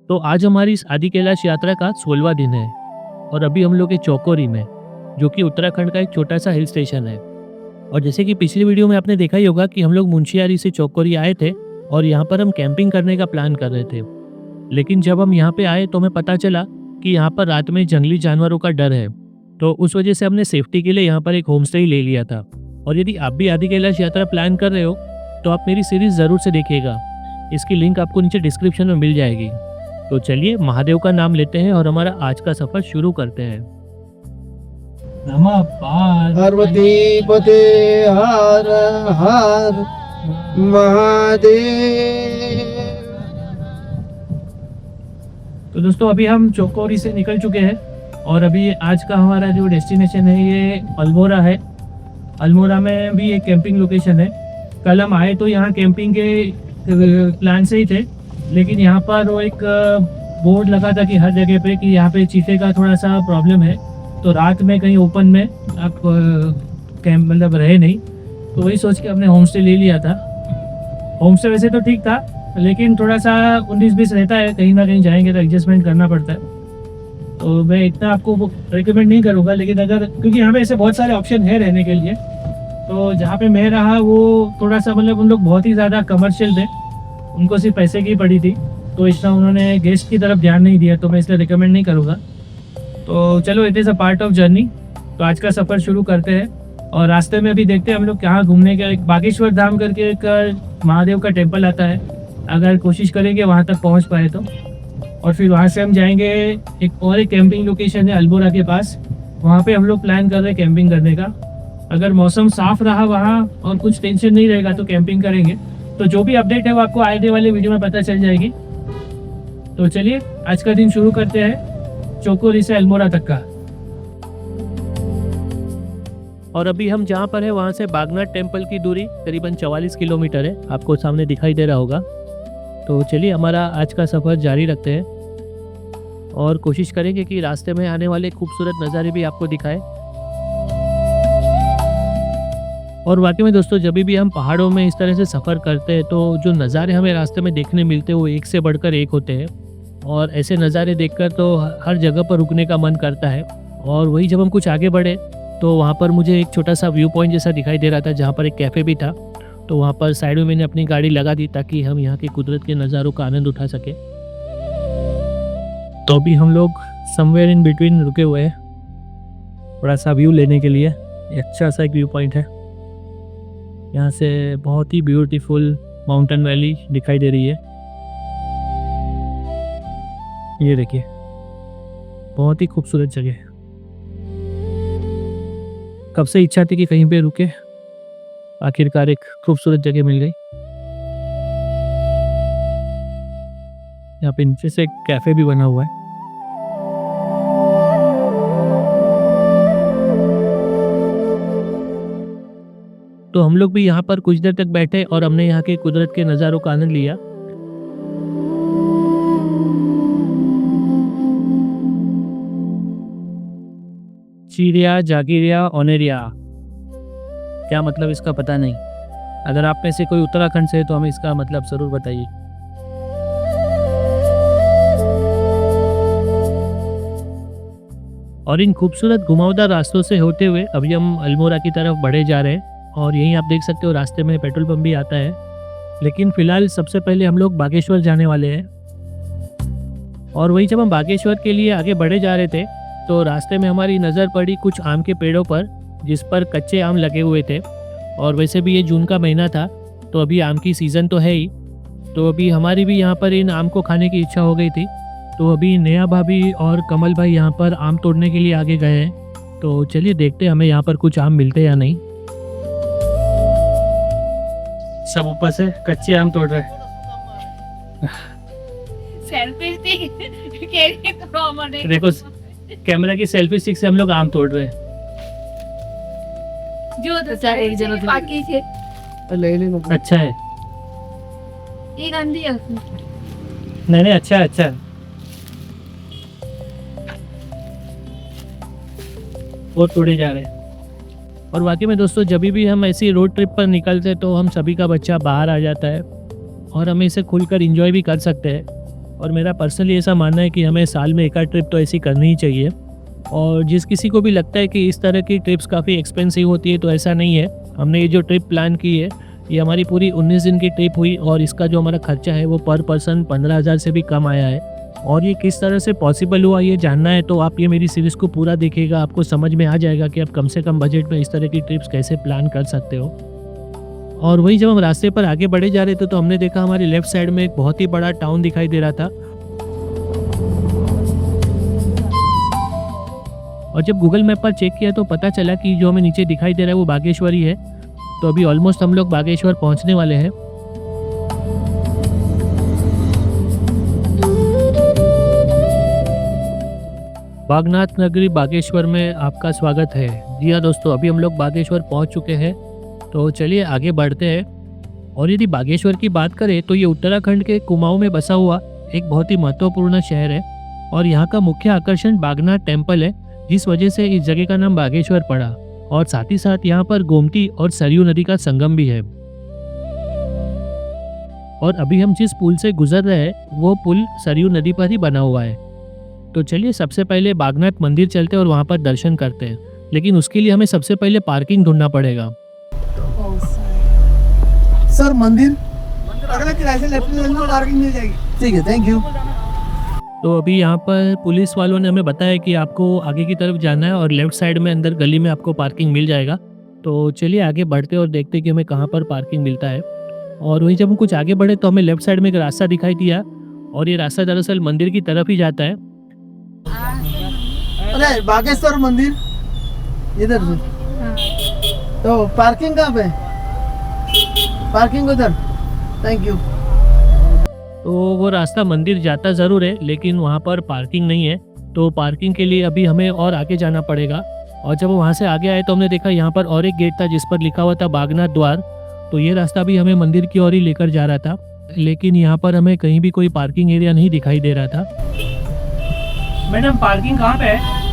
तो आज हमारी इस आदि कैलाश यात्रा का 16वां दिन है और अभी हम लोग हैं चौकोरी में, जो कि उत्तराखंड का एक छोटा सा हिल स्टेशन है। और जैसे कि पिछली वीडियो में आपने देखा ही होगा कि हम लोग मुंशियारी से चौकोरी आए थे और यहाँ पर हम कैंपिंग करने का प्लान कर रहे थे। लेकिन जब हम यहाँ पे आए तो हमें पता चला कि यहाँ पर रात में जंगली जानवरों का डर है, तो उस वजह से हमने सेफ्टी के लिए यहाँ पर एक होम स्टे ही ले लिया था। और यदि आप भी आदि कैलाश यात्रा प्लान कर रहे हो तो आप मेरी सीरीज ज़रूर से देखिएगा, इसकी लिंक आपको नीचे डिस्क्रिप्शन में मिल जाएगी। तो चलिए महादेव का नाम लेते हैं और हमारा आज का सफर शुरू करते हैं। नमः पार्वती पते हर हर महादेव। तो दोस्तों अभी हम चौकोरी से निकल चुके हैं और अभी आज का हमारा जो डेस्टिनेशन है ये अल्मोड़ा है। अल्मोड़ा में भी एक कैंपिंग लोकेशन है। कल हम आए तो यहाँ कैंपिंग के प्लान से ही थे, लेकिन यहाँ पर वो एक बोर्ड लगा था कि हर जगह पे कि यहाँ पे चीते का थोड़ा सा प्रॉब्लम है, तो रात में कहीं ओपन में आप कैंप मतलब रहे नहीं, तो वही सोच के हमने होम स्टे ले लिया था। होम स्टे वैसे तो ठीक था, लेकिन थोड़ा सा 19-20 रहता है, कहीं ना कहीं जाएंगे तो एडजस्टमेंट करना पड़ता है। तो मैं इतना आपको रिकमेंड नहीं करूँगा, लेकिन अगर क्योंकि यहाँ पे ऐसे बहुत सारे ऑप्शन है रहने के लिए, तो जहाँ पे मैं रहा वो थोड़ा सा मतलब उन लोग बहुत ही ज़्यादा कमर्शियल थे, उनको सिर्फ पैसे की पड़ी थी, तो इसलिए उन्होंने गेस्ट की तरफ ध्यान नहीं दिया, तो मैं इसलिए रिकमेंड नहीं करूँगा। तो चलो, it is a part of journey. तो आज का सफ़र शुरू करते हैं और रास्ते में अभी देखते हैं हम लोग कहाँ घूमने का। एक बागेश्वर धाम करके एक महादेव का टेम्पल आता है, अगर कोशिश करेंगे वहाँ तक पहुँच पाए तो। और फिर वहाँ से हम जाएंगे एक कैंपिंग लोकेशन है अल्मोड़ा के पास, वहाँ पे हम लोग प्लान कर रहे हैं कैंपिंग करने का। अगर मौसम साफ़ रहा वहाँ और कुछ टेंशन नहीं रहेगा तो कैंपिंग करेंगे। तो जो भी अपडेट है वो आपको आने वाले वीडियो में पता चल जाएगी। तो चलिए आज का दिन शुरू करते हैं चौकोरी से अल्मोड़ा तक का। और अभी हम जहाँ पर है वहाँ से बागनाथ टेम्पल की दूरी करीबन 44 किलोमीटर है, आपको सामने दिखाई दे रहा होगा। तो चलिए हमारा आज का सफ़र जारी रखते हैं और कोशिश करेंगे कि रास्ते में आने वाले खूबसूरत नज़ारे भी आपको दिखाएं। और वाकई में दोस्तों, जब भी हम पहाड़ों में इस तरह से सफ़र करते हैं तो जो नज़ारे हमें रास्ते में देखने मिलते हैं वो एक से बढ़कर एक होते हैं, और ऐसे नज़ारे देखकर तो हर जगह पर रुकने का मन करता है। और वही जब हम कुछ आगे बढ़े तो वहाँ पर मुझे एक छोटा सा व्यू पॉइंट जैसा दिखाई दे रहा था, जहाँ पर एक कैफ़े भी था। तो वहाँ पर साइड में मैंने अपनी गाड़ी लगा दी ताकि हम यहाँ के कुदरत के नज़ारों का आनंद उठा सके। तो अभी हम लोग समवेयर इन बिटवीन रुके हुए हैं थोड़ा सा व्यू लेने के लिए। अच्छा सा एक व्यू पॉइंट है, यहाँ से बहुत ही ब्यूटीफुल माउंटेन वैली दिखाई दे रही है। ये देखिए, बहुत ही खूबसूरत जगह है। कब से इच्छा थी कि कहीं पे रुके, आखिरकार एक खूबसूरत जगह मिल गई। यहाँ पे नीचे से एक कैफे भी बना हुआ है। तो हम लोग भी यहाँ पर कुछ देर तक बैठे और हमने यहाँ के कुदरत के नज़ारों का आनंद लिया। चिड़िया जागिरिया ओनेरिया, क्या मतलब इसका पता नहीं। अगर आप में से कोई उत्तराखंड से है तो हमें इसका मतलब ज़रूर बताइए। और इन खूबसूरत घुमावदार रास्तों से होते हुए अभी हम अल्मोड़ा की तरफ बढ़े जा रहे हैं। और यहीं आप देख सकते हो रास्ते में पेट्रोल पंप भी आता है, लेकिन फ़िलहाल सबसे पहले हम लोग बागेश्वर जाने वाले हैं। और वही जब हम बागेश्वर के लिए आगे बढ़े जा रहे थे तो रास्ते में हमारी नज़र पड़ी कुछ आम के पेड़ों पर, जिस पर कच्चे आम लगे हुए थे। और वैसे भी ये जून का महीना था, तो अभी आम की सीज़न तो है ही, तो अभी हमारी भी यहाँ पर इन आम को खाने की इच्छा हो गई थी। तो अभी नेहा भाभी और कमल भाई यहाँ पर आम तोड़ने के लिए आगे गए हैं। तो चलिए देखते हैं हमें यहाँ पर कुछ आम मिलते हैं या नहीं। सब ऊपर से कच्चे आम तोड़ रहे हैं। देखो, कैमरा की सेल्फी स्टिक से हम लोग आम तोड़ रहे हैं। जो एक जन बाकी थे अच्छा है, ये गंदी है। नहीं अच्छा है, अच्छा है। और तोड़े जा रहे हैं। और वाकई में दोस्तों, जब भी हम ऐसी रोड ट्रिप पर निकलते तो हम सभी का बच्चा बाहर आ जाता है और हम इसे खुलकर एंजॉय भी कर सकते हैं। और मेरा पर्सनली ऐसा मानना है कि हमें साल में एक आध ट्रिप तो ऐसी करनी ही चाहिए। और जिस किसी को भी लगता है कि इस तरह की ट्रिप्स काफ़ी एक्सपेंसिव होती है, तो ऐसा नहीं है। हमने ये जो ट्रिप प्लान की है, ये हमारी पूरी 19 दिन की ट्रिप हुई और इसका जो हमारा खर्चा है वो पर पर्सन 15,000 से भी कम आया है। और ये किस तरह से पॉसिबल हुआ ये जानना है तो आप ये मेरी सीरीज़ को पूरा देखिएगा, आपको समझ में आ जाएगा कि आप कम से कम बजट में इस तरह की ट्रिप्स कैसे प्लान कर सकते हो। और वही जब हम रास्ते पर आगे बढ़े जा रहे थे तो हमने देखा हमारी लेफ़्ट साइड में एक बहुत ही बड़ा टाउन दिखाई दे रहा था। और जब गूगल मैप पर चेक किया तो पता चला कि जो हमें नीचे दिखाई दे रहा है वो बागेश्वर ही है। तो अभी ऑलमोस्ट हम लोग बागेश्वर पहुंचने वाले हैं। बागनाथ नगरी बागेश्वर में आपका स्वागत है। जी हाँ दोस्तों, अभी हम लोग बागेश्वर पहुंच चुके हैं। तो चलिए आगे बढ़ते हैं। और यदि बागेश्वर की बात करें तो ये उत्तराखंड के कुमाऊं में बसा हुआ एक बहुत ही महत्वपूर्ण शहर है। और यहाँ का मुख्य आकर्षण बागनाथ टेम्पल है, जिस वजह से इस जगह का नाम बागेश्वर पड़ा। और साथ ही साथ यहाँ पर गोमती और सरयू नदी का संगम भी है। और अभी हम जिस पुल से गुजर रहे हैं वो पुल सरयू नदी पर ही बना हुआ है। तो चलिए सबसे पहले बागनाथ मंदिर चलते हैं और वहाँ पर दर्शन करते हैं। लेकिन उसके लिए हमें सबसे पहले पार्किंग ढूंढना पड़ेगा। सर मंदिर अगले किराए से लेफ्ट में पार्किंग मिल जाएगी। ठीक है, थैंक यू। तो अभी यहाँ पर पुलिस वालों ने हमें बताया कि आपको आगे की तरफ जाना है और लेफ्ट साइड में अंदर गली में आपको पार्किंग मिल जाएगा। तो चलिए आगे बढ़ते और देखते कि हमें कहाँ पर पार्किंग मिलता है। और वहीं जब हम कुछ आगे बढ़े तो हमें लेफ्ट साइड में एक रास्ता दिखाई दिया और ये रास्ता दरअसल मंदिर की तरफ ही जाता है। अरे बागेश्वर मंदिर इधर से। तो पार्किंग कहाँ पे? पार्किंग उधर। Thank you. तो वो रास्ता मंदिर जाता ज़रूर है लेकिन वहाँ पर पार्किंग नहीं है। तो पार्किंग के लिए अभी हमें और आगे जाना पड़ेगा। और जब वहाँ से आगे आए तो हमने देखा यहाँ पर और एक गेट था जिस पर लिखा हुआ था बागनाथ द्वार। तो ये रास्ता भी हमें मंदिर की ओर ही लेकर जा रहा था, लेकिन यहाँ पर हमें कहीं भी कोई पार्किंग एरिया नहीं दिखाई दे रहा था। मैडम पार्किंग कहाँ पे है?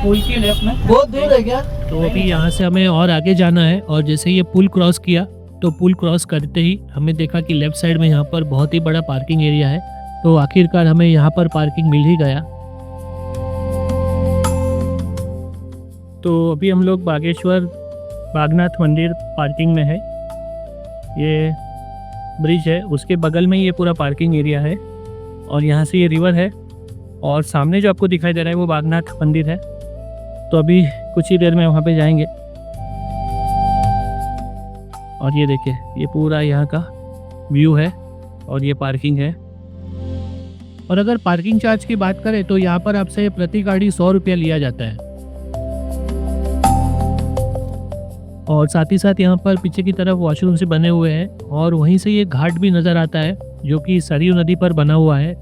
पुल के लेफ्ट में। बहुत दूर है क्या? तो अभी यहाँ से हमें और आगे जाना है। और जैसे ये पुल क्रॉस किया तो पुल क्रॉस करते ही हमें देखा कि लेफ्ट साइड में यहाँ पर बहुत ही बड़ा पार्किंग एरिया है। तो आखिरकार हमें यहाँ पर पार्किंग मिल ही गया। तो अभी हम लोग बागेश्वर बागनाथ मंदिर पार्किंग में है। ये ब्रिज है, उसके बगल में ये पूरा पार्किंग एरिया है। और यहाँ से ये रिवर है और सामने जो आपको दिखाई दे रहा है वो बागनाथ मंदिर है। तो अभी कुछ ही देर में वहाँ पे जाएंगे। और ये देखिए, ये पूरा यहाँ का व्यू है और ये पार्किंग है। और अगर पार्किंग चार्ज की बात करें तो यहाँ पर आपसे प्रति गाड़ी 100 रुपया लिया जाता है। और साथ ही साथ यहाँ पर पीछे की तरफ वॉशरूम से बने हुए हैं और वहीं से ये घाट भी नज़र आता है जो कि सरयू नदी पर बना हुआ है।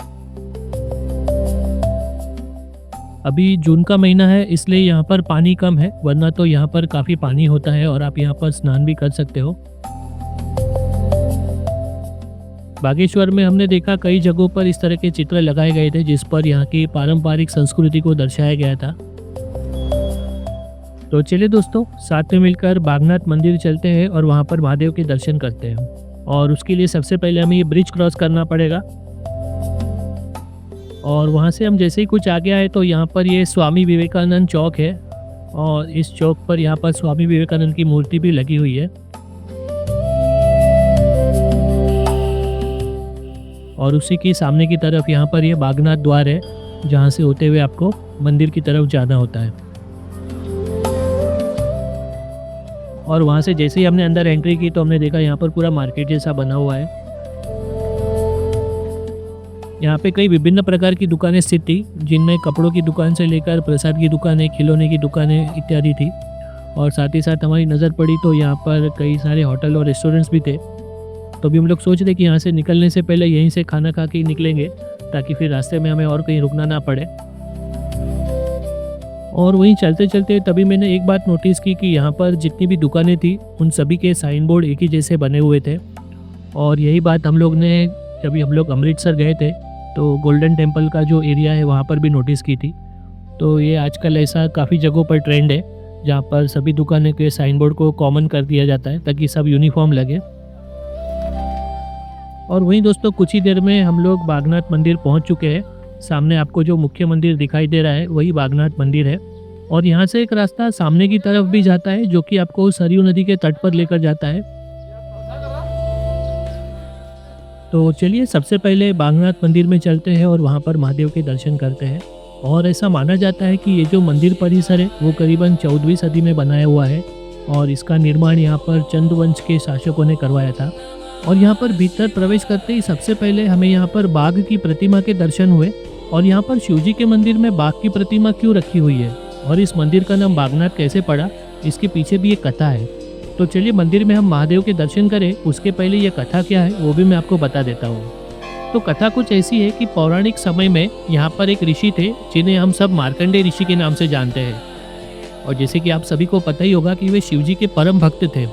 अभी जून का महीना है इसलिए यहाँ पर पानी कम है, वरना तो यहाँ पर काफ़ी पानी होता है और आप यहाँ पर स्नान भी कर सकते हो। बागेश्वर में हमने देखा कई जगहों पर इस तरह के चित्र लगाए गए थे जिस पर यहाँ की पारंपरिक संस्कृति को दर्शाया गया था। तो चलिए दोस्तों, साथ में मिलकर बागनाथ मंदिर चलते हैं और वहाँ पर महादेव के दर्शन करते हैं। और उसके लिए सबसे पहले हमें ये ब्रिज क्रॉस करना पड़ेगा। और वहाँ से हम जैसे ही कुछ आगे आए तो यहाँ पर ये स्वामी विवेकानंद चौक है और इस चौक पर यहाँ पर स्वामी विवेकानंद की मूर्ति भी लगी हुई है। और उसी की सामने की तरफ यहाँ पर ये बागनाथ द्वार है जहाँ से होते हुए आपको मंदिर की तरफ जाना होता है। और वहाँ से जैसे ही हमने अंदर एंट्री की तो हमने देखा यहाँ पर पूरा मार्केट जैसा बना हुआ है। यहाँ पे कई विभिन्न प्रकार की दुकानें स्थित थी, जिनमें कपड़ों की दुकान से लेकर प्रसाद की दुकानें, खिलौने की दुकानें इत्यादि थी। और साथ ही साथ हमारी नज़र पड़ी तो यहाँ पर कई सारे होटल और रेस्टोरेंट्स भी थे। तो अभी हम लोग सोच रहे कि यहाँ से निकलने से पहले यहीं से खाना खा के निकलेंगे ताकि फिर रास्ते में हमें और कहीं रुकना ना पड़े। और वहीं चलते चलते तभी मैंने एक बात नोटिस की कि यहाँ पर जितनी भी दुकानें थी उन सभी के साइन बोर्ड एक ही जैसे बने हुए थे। और यही बात हम लोग ने जब हम लोग अमृतसर गए थे तो गोल्डन टेम्पल का जो एरिया है वहाँ पर भी नोटिस की थी। तो ये आजकल ऐसा काफ़ी जगहों पर ट्रेंड है जहाँ पर सभी दुकानों के साइन बोर्ड को कॉमन कर दिया जाता है ताकि सब यूनिफॉर्म लगे। और वहीं दोस्तों कुछ ही देर में हम लोग बागनाथ मंदिर पहुंच चुके हैं। सामने आपको जो मुख्य मंदिर दिखाई दे रहा है वही बागनाथ मंदिर है। और यहाँ से एक रास्ता सामने की तरफ भी जाता है जो कि आपको सरयू नदी के तट पर लेकर जाता है। तो चलिए सबसे पहले बागनाथ मंदिर में चलते हैं और वहाँ पर महादेव के दर्शन करते हैं। और ऐसा माना जाता है कि ये जो मंदिर परिसर है वो करीबन 14वीं सदी में बनाया हुआ है और इसका निर्माण यहाँ पर चंद वंश के शासकों ने करवाया था। और यहाँ पर भीतर प्रवेश करते ही सबसे पहले हमें यहाँ पर बाघ की प्रतिमा के दर्शन हुए। और यहाँ पर शिवजी के मंदिर में बाघ की प्रतिमा क्यों रखी हुई है और इस मंदिर का नाम बागनाथ कैसे पड़ा, इसके पीछे भी एक कथा है। तो चलिए मंदिर में हम महादेव के दर्शन करें, उसके पहले ये कथा क्या है वो भी मैं आपको बता देता हूँ। तो कथा कुछ ऐसी है कि पौराणिक समय में यहाँ पर एक ऋषि थे जिन्हें हम सब मार्कंडेय ऋषि के नाम से जानते हैं। और जैसे कि आप सभी को पता ही होगा कि वे शिवजी के परम भक्त थे।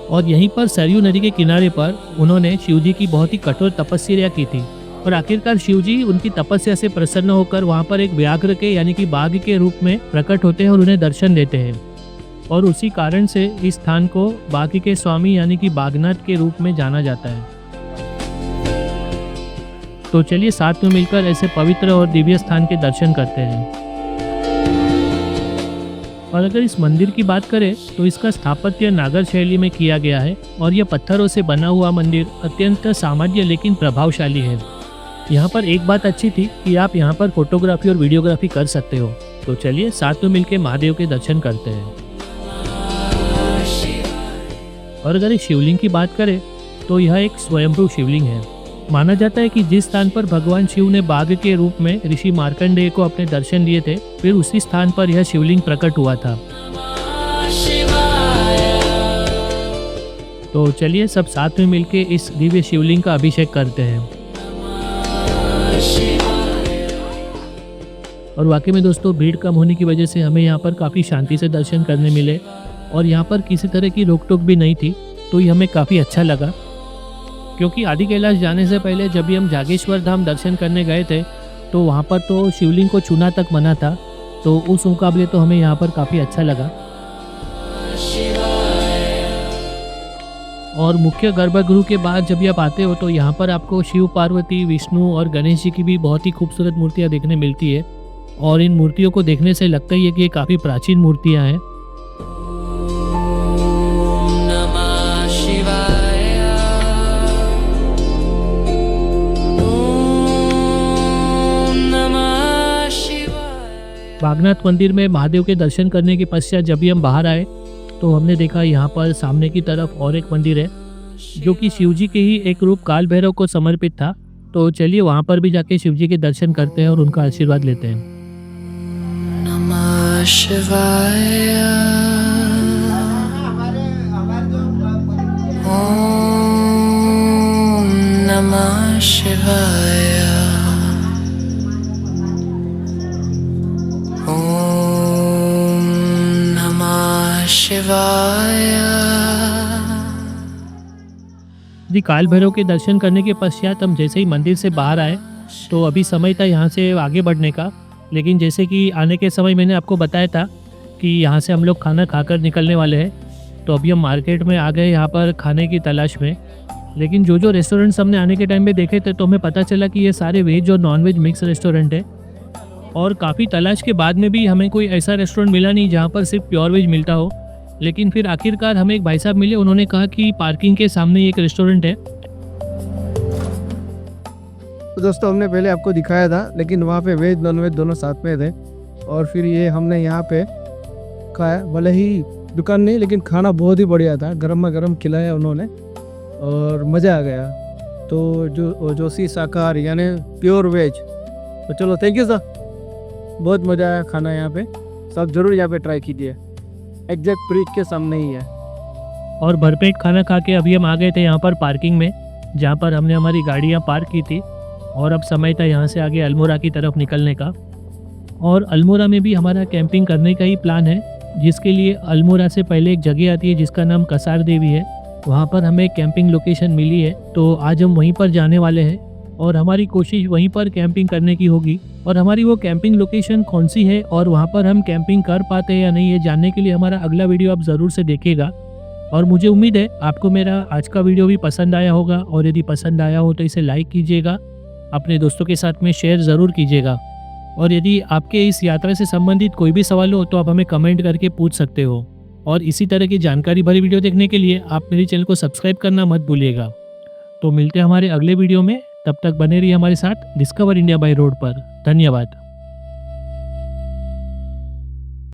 और यहीं पर सरयू नदी के किनारे पर उन्होंने शिवजी की बहुत ही कठोर तपस्या की थी। और आखिरकार शिवजी उनकी तपस्या से प्रसन्न होकर वहाँ पर एक व्याघ्र के यानी कि बाघ के रूप में प्रकट होते हैं और उन्हें दर्शन देते हैं। और उसी कारण से इस स्थान को बाघ के स्वामी यानी कि बागनाथ के रूप में जाना जाता है। तो चलिए साथ में मिलकर ऐसे पवित्र और दिव्य स्थान के दर्शन करते हैं। और अगर इस मंदिर की बात करें तो इसका स्थापत्य नागर शैली में किया गया है और यह पत्थरों से बना हुआ मंदिर अत्यंत सामान्य लेकिन प्रभावशाली है। यहाँ पर एक बात अच्छी थी कि आप यहाँ पर फोटोग्राफी और वीडियोग्राफी कर सकते हो। तो चलिए साथ में मिलकर महादेव के दर्शन करते हैं। और अगर इस शिवलिंग की बात करें तो यह एक स्वयंभू शिवलिंग है। माना जाता है कि जिस स्थान पर भगवान शिव ने बाघ के रूप में ऋषि मार्कंडेय को अपने दर्शन दिए थे, फिर उसी स्थान पर यह शिवलिंग प्रकट हुआ था। तो चलिए सब साथ में मिलकर इस दिव्य शिवलिंग का अभिषेक करते हैं। और वाकई में दोस्तों भीड़ कम होने की वजह से हमें यहाँ पर काफ़ी शांति से दर्शन करने मिले और यहाँ पर किसी तरह की रोक टोक भी नहीं थी, तो ये हमें काफ़ी अच्छा लगा। क्योंकि आदि कैलाश जाने से पहले जब भी हम जागेश्वर धाम दर्शन करने गए थे तो वहाँ पर तो शिवलिंग को छूना तक मना था, तो उस मुकाबले तो हमें यहाँ पर काफ़ी अच्छा लगा। और मुख्य गर्भगृह के बाद जब आप आते हो तो यहाँ पर आपको शिव, पार्वती, विष्णु और गणेश जी की भी बहुत ही खूबसूरत मूर्तियाँ देखने मिलती है। और इन मूर्तियों को देखने से लगता ही है कि ये काफ़ी प्राचीन मूर्तियाँ हैं। बागनाथ मंदिर में महादेव के दर्शन करने के पश्चात जब भी हम बाहर आए तो हमने देखा यहाँ पर सामने की तरफ और एक मंदिर है जो कि शिवजी के ही एक रूप काल भैरव को समर्पित था। तो चलिए वहाँ पर भी जाके शिवजी के दर्शन करते हैं और उनका आशीर्वाद लेते हैं। नमः शिवाय ओम नमः शिवाय ओम नमः शिवाय। जी काल भैरव के दर्शन करने के पश्चात हम जैसे ही मंदिर से बाहर आए तो अभी समय था यहाँ से आगे बढ़ने का, लेकिन जैसे कि आने के समय मैंने आपको बताया था कि यहाँ से हम लोग खाना खाकर निकलने वाले हैं। तो अभी हम मार्केट में आ गए यहाँ पर खाने की तलाश में। लेकिन जो जो रेस्टोरेंट्स हमने आने के टाइम पे देखे थे तो हमें पता चला कि ये सारे वेज और नॉन वेज मिक्स रेस्टोरेंट है। और काफ़ी तलाश के बाद में भी हमें कोई ऐसा रेस्टोरेंट मिला नहीं जहाँ पर सिर्फ प्योर वेज मिलता हो। लेकिन फिर आखिरकार हमें एक भाई साहब मिले, उन्होंने कहा कि पार्किंग के सामने एक रेस्टोरेंट है। तो दोस्तों हमने पहले आपको दिखाया था, लेकिन वहाँ पे वेज नॉन वेज दोनों साथ में थे। और फिर ये हमने यहाँ पे खाया, भले ही दुकान नहीं लेकिन खाना बहुत ही बढ़िया था, गर्मा गर्म खिलाया उन्होंने और मज़ा आ गया। तो जो जोशी शाकाहारी यानी प्योर वेज, तो चलो थैंक यू सर, बहुत मज़ा आया खाना यहाँ पे। सब ज़रूर यहाँ पे ट्राई कीजिए, एग्जैक्ट ब्रिज के सामने ही है। और भरपेट खाना खा के अभी हम आ गए थे यहाँ पर पार्किंग में, जहाँ पर हमने हमारी गाड़ियाँ पार्क की थी। और अब समय था यहाँ से आगे अल्मोड़ा की तरफ निकलने का। और अल्मोड़ा में भी हमारा कैंपिंग करने का ही प्लान है, जिसके लिए अल्मोड़ा से पहले एक जगह आती है जिसका नाम कसार देवी है। वहाँ पर हमें कैंपिंग लोकेशन मिली है, तो आज हम वहीं पर जाने वाले हैं और हमारी कोशिश वहीं पर कैंपिंग करने की होगी। और हमारी वो कैंपिंग लोकेशन कौन सी है और वहाँ पर हम कैंपिंग कर पाते हैं या नहीं, ये जानने के लिए हमारा अगला वीडियो आप ज़रूर से देखिएगा। और मुझे उम्मीद है आपको मेरा आज का वीडियो भी पसंद आया होगा, और यदि पसंद आया हो तो इसे लाइक कीजिएगा, अपने दोस्तों के साथ में शेयर ज़रूर कीजिएगा। और यदि आपके इस यात्रा से संबंधित कोई भी सवाल हो तो आप हमें कमेंट करके पूछ सकते हो। और इसी तरह की जानकारी भरी वीडियो देखने के लिए आप मेरे चैनल को सब्सक्राइब करना मत भूलिएगा। तो मिलते हैं हमारे अगले वीडियो में, तब तक बने रहिए हमारे साथ डिस्कवर इंडिया बाय रोड पर। धन्यवाद।